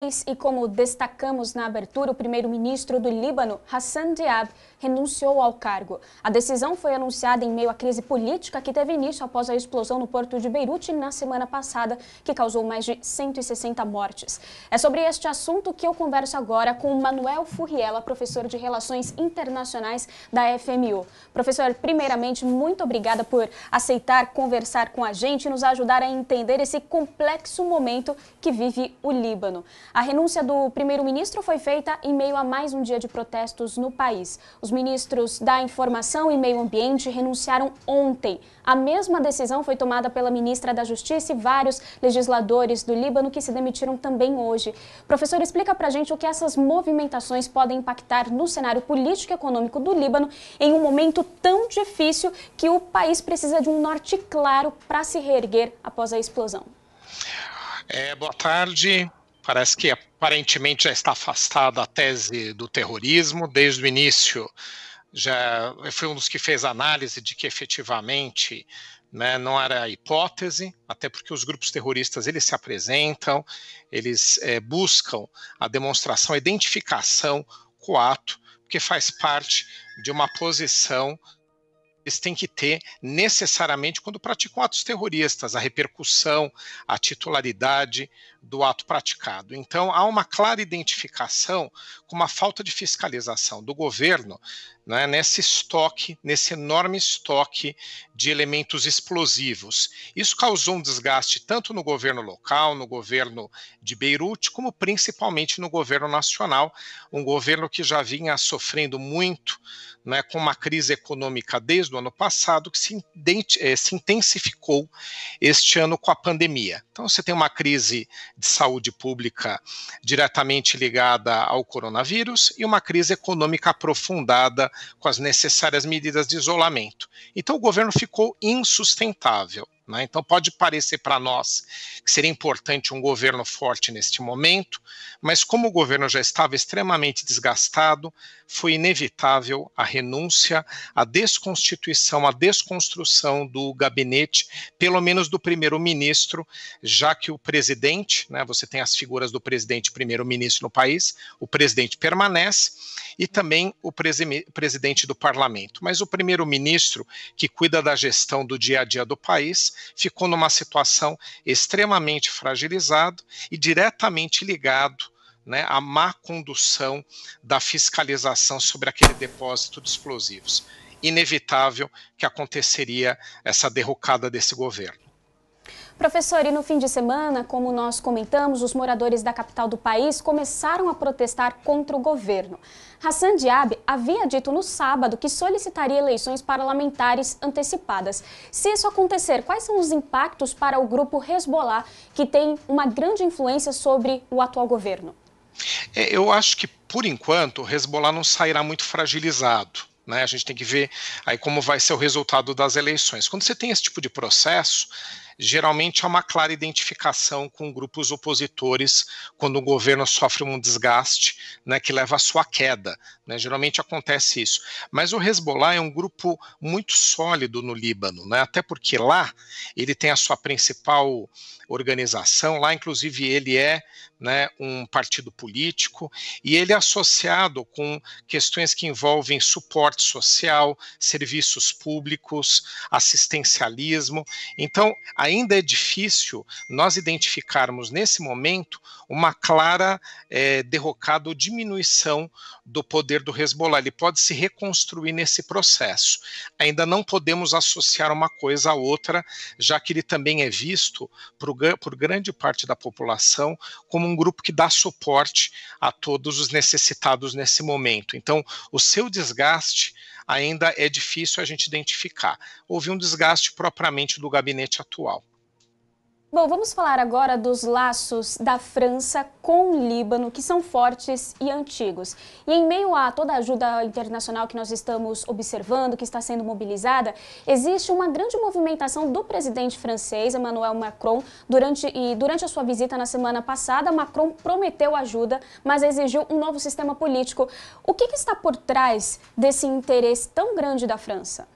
E como destacamos na abertura, o primeiro-ministro do Líbano, Hassan Diab, renunciou ao cargo. A decisão foi anunciada em meio à crise política que teve início após a explosão no porto de Beirute na semana passada, que causou mais de 160 mortes. É sobre este assunto que eu converso agora com Manuel Furriela, professor de Relações Internacionais da FMU. Professor, primeiramente, muito obrigada por aceitar conversar com a gente e nos ajudar a entender esse complexo momento que vive o Líbano. A renúncia do primeiro-ministro foi feita em meio a mais um dia de protestos no país. Os ministros da Informação e Meio Ambiente renunciaram ontem. A mesma decisão foi tomada pela ministra da Justiça e vários legisladores do Líbano que se demitiram também hoje. Professor, explica pra gente o que essas movimentações podem impactar no cenário político e econômico do Líbano em um momento tão difícil que o país precisa de um norte claro para se reerguer após a explosão. Boa tarde. Parece que aparentemente já está afastada a tese do terrorismo. Desde o início, já foi um dos que fez análise de que efetivamente não era hipótese, até porque os grupos terroristas eles se apresentam, eles buscam a demonstração, a identificação com o ato, porque faz parte de uma posição eles têm que ter necessariamente quando praticam atos terroristas, a repercussão, a titularidade do ato praticado. Então, há uma clara identificação com uma falta de fiscalização do governo nesse estoque, nesse enorme estoque de elementos explosivos. Isso causou um desgaste tanto no governo local, no governo de Beirute, como principalmente no governo nacional, um governo que já vinha sofrendo muito com uma crise econômica desde o ano passado, que se intensificou este ano com a pandemia. Então, você tem uma crise de saúde pública diretamente ligada ao coronavírus e uma crise econômica aprofundada com as necessárias medidas de isolamento. Então, o governo ficou insustentável. Então pode parecer para nós que seria importante um governo forte neste momento, mas como o governo já estava extremamente desgastado, foi inevitável a renúncia, a desconstituição, a desconstrução do gabinete, pelo menos do primeiro-ministro, já que o presidente, você tem as figuras do presidente e primeiro-ministro no país, o presidente permanece e também o presidente do parlamento, mas o primeiro-ministro, que cuida da gestão do dia a dia do país, ficou numa situação extremamente fragilizado e diretamente ligado à má condução da fiscalização sobre aquele depósito de explosivos. Inevitável que aconteceria essa derrocada desse governo. Professor, e no fim de semana, como nós comentamos, os moradores da capital do país começaram a protestar contra o governo. Hassan Diab havia dito no sábado que solicitaria eleições parlamentares antecipadas. Se isso acontecer, quais são os impactos para o grupo Hezbollah, que tem uma grande influência sobre o atual governo? Eu acho que, por enquanto, o Hezbollah não sairá muito fragilizado. A gente tem que ver aí como vai ser o resultado das eleições. Quando você tem esse tipo de processo, geralmente há uma clara identificação com grupos opositores quando o governo sofre um desgaste que leva à sua queda. Geralmente acontece isso. Mas o Hezbollah é um grupo muito sólido no Líbano, até porque lá ele tem a sua principal organização, lá inclusive ele é um partido político e ele é associado com questões que envolvem suporte social, serviços públicos, assistencialismo. Então, ainda é difícil nós identificarmos nesse momento uma clara derrocada ou diminuição do poder do Hezbollah. Ele pode se reconstruir nesse processo. Ainda não podemos associar uma coisa à outra, já que ele também é visto por grande parte da população como um grupo que dá suporte a todos os necessitados nesse momento. Então, o seu desgaste ainda é difícil a gente identificar. Houve um desgaste propriamente do gabinete atual. Bom, vamos falar agora dos laços da França com o Líbano, que são fortes e antigos. E em meio a toda a ajuda internacional que nós estamos observando, que está sendo mobilizada, existe uma grande movimentação do presidente francês, Emmanuel Macron. Durante a sua visita na semana passada, Macron prometeu ajuda, mas exigiu um novo sistema político. O que está por trás desse interesse tão grande da França?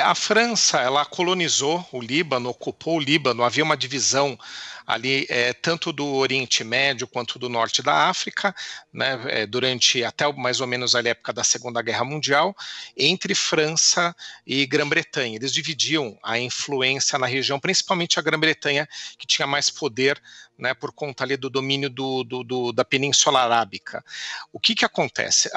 A França, ela colonizou o Líbano, ocupou o Líbano, havia uma divisão ali tanto do Oriente Médio quanto do Norte da África, né, durante até mais ou menos a época da Segunda Guerra Mundial, entre França e Grã-Bretanha. Eles dividiam a influência na região, principalmente a Grã-Bretanha, que tinha mais poder, né, por conta ali do domínio da Península Arábica. O que acontece?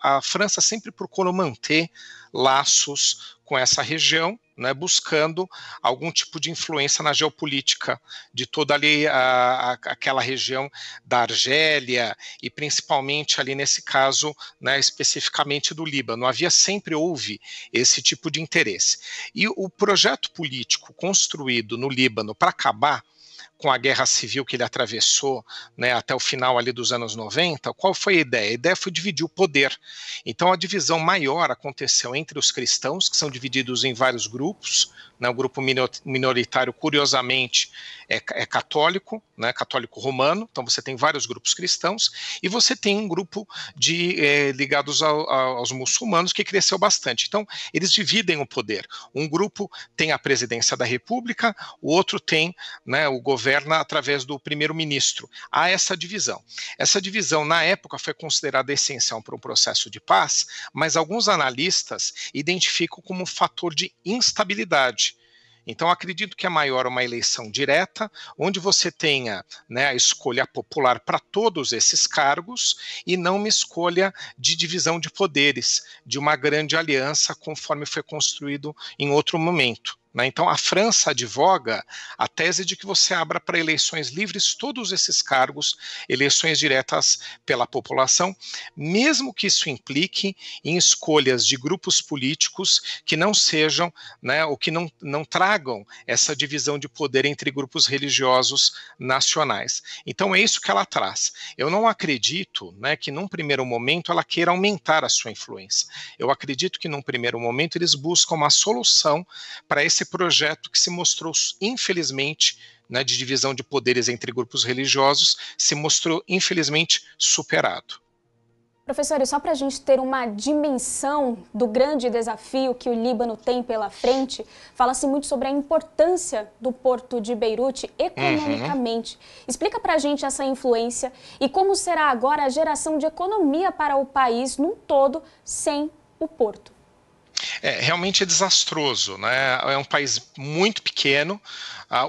A França sempre procurou manter laços com essa região, né, buscando algum tipo de influência na geopolítica de toda ali aquela região da Argélia e principalmente ali nesse caso, né, especificamente do Líbano. Sempre houve esse tipo de interesse. E o projeto político construído no Líbano para acabar com a guerra civil que ele atravessou, né, até o final ali dos anos 90, qual foi a ideia? A ideia foi dividir o poder. Então a divisão maior aconteceu entre os cristãos, que são divididos em vários grupos, né, o grupo minoritário, curiosamente, é católico, né, católico romano, então você tem vários grupos cristãos, e você tem um grupo ligados aos muçulmanos que cresceu bastante. Então eles dividem o poder. Um grupo tem a presidência da república, o outro tem, né, o governa através do primeiro-ministro. Há essa divisão. Essa divisão, na época, foi considerada essencial para um processo de paz, mas alguns analistas identificam como um fator de instabilidade. Então, acredito que é maior uma eleição direta, onde você tenha, né, a escolha popular para todos esses cargos e não uma escolha de divisão de poderes, de uma grande aliança, conforme foi construído em outro momento. Então, a França advoga a tese de que você abra para eleições livres todos esses cargos, eleições diretas pela população, mesmo que isso implique em escolhas de grupos políticos que não sejam, né, ou que não tragam essa divisão de poder entre grupos religiosos nacionais. Então, é isso que ela traz. Eu não acredito, né, que num primeiro momento ela queira aumentar a sua influência. Eu acredito que num primeiro momento eles buscam uma solução para esse projeto que se mostrou, infelizmente, né, de divisão de poderes entre grupos religiosos, se mostrou, infelizmente, superado. Professor, e só para a gente ter uma dimensão do grande desafio que o Líbano tem pela frente, fala-se muito sobre a importância do porto de Beirute economicamente. Explica para a gente essa influência e como será agora a geração de economia para o país num todo sem o porto. Realmente é desastroso, né? É um país muito pequeno,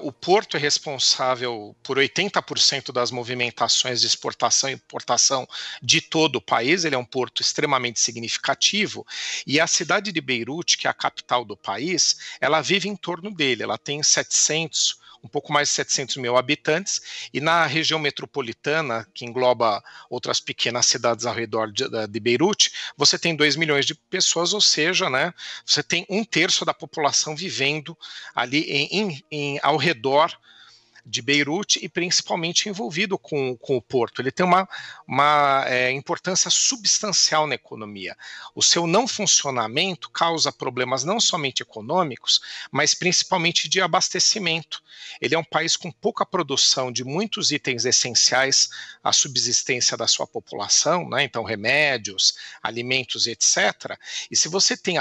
o porto é responsável por 80% das movimentações de exportação e importação de todo o país, ele é um porto extremamente significativo, e a cidade de Beirute, que é a capital do país, ela vive em torno dele, ela tem um pouco mais de 700 mil habitantes, e na região metropolitana, que engloba outras pequenas cidades ao redor de Beirute, você tem 2 milhões de pessoas, ou seja, né, você tem 1/3 da população vivendo ali ao redor de Beirute e principalmente envolvido com o porto. Ele tem uma importância substancial na economia. O seu não funcionamento causa problemas não somente econômicos, mas principalmente de abastecimento. Ele é um país com pouca produção de muitos itens essenciais à subsistência da sua população, né? Então remédios, alimentos, etc. E se você tem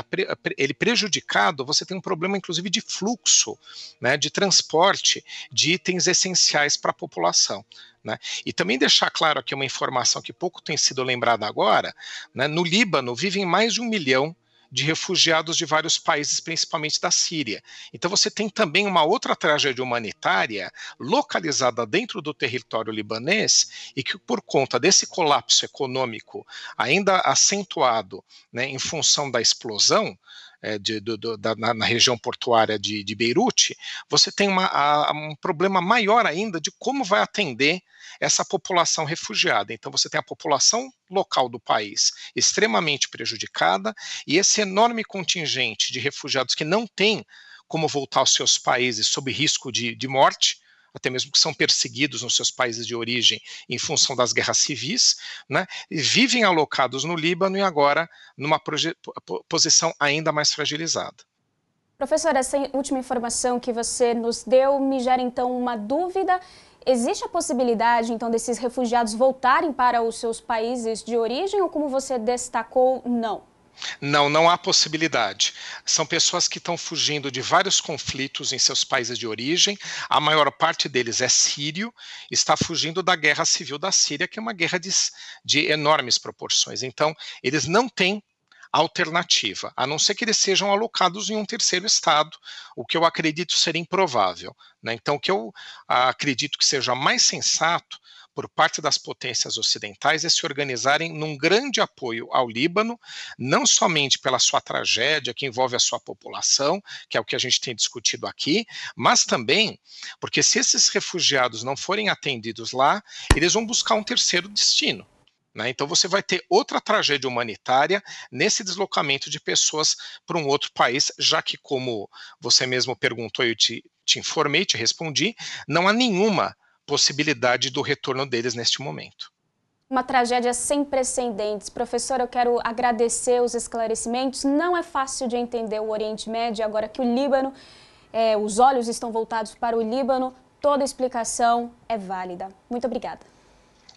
ele prejudicado, você tem um problema inclusive de fluxo, né, de transporte de itens essenciais para a população. Né? E também deixar claro aqui uma informação que pouco tem sido lembrada agora, né? No Líbano vivem mais de 1 milhão de refugiados de vários países, principalmente da Síria. Então você tem também uma outra tragédia humanitária localizada dentro do território libanês e que por conta desse colapso econômico ainda acentuado, né, em função da explosão, na região portuária de Beirute, você tem um problema maior ainda de como vai atender essa população refugiada. Então você tem a população local do país extremamente prejudicada e esse enorme contingente de refugiados que não tem como voltar aos seus países sob risco de morte, até mesmo que são perseguidos nos seus países de origem em função das guerras civis, né, vivem alocados no Líbano e agora numa posição ainda mais fragilizada. Professor, essa última informação que você nos deu me gera então uma dúvida. Existe a possibilidade então desses refugiados voltarem para os seus países de origem ou, como você destacou, não? Não, não há possibilidade. São pessoas que estão fugindo de vários conflitos em seus países de origem. A maior parte deles é sírio, está fugindo da guerra civil da Síria, que é uma guerra de enormes proporções. Então, eles não têm alternativa, a não ser que eles sejam alocados em um terceiro estado, o que eu acredito ser improvável, né? Então, o que eu acredito que seja mais sensato por parte das potências ocidentais é se organizarem num grande apoio ao Líbano, não somente pela sua tragédia que envolve a sua população, que é o que a gente tem discutido aqui, mas também porque se esses refugiados não forem atendidos lá, eles vão buscar um terceiro destino. Né? Então você vai ter outra tragédia humanitária nesse deslocamento de pessoas para um outro país, já que, como você mesmo perguntou, eu te informei, te respondi, não há nenhuma possibilidade do retorno deles neste momento. Uma tragédia sem precedentes. Professor, eu quero agradecer os esclarecimentos. Não é fácil de entender o Oriente Médio, agora que o Líbano, os olhos estão voltados para o Líbano, toda explicação é válida. Muito obrigada.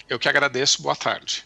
Eu que agradeço, boa tarde.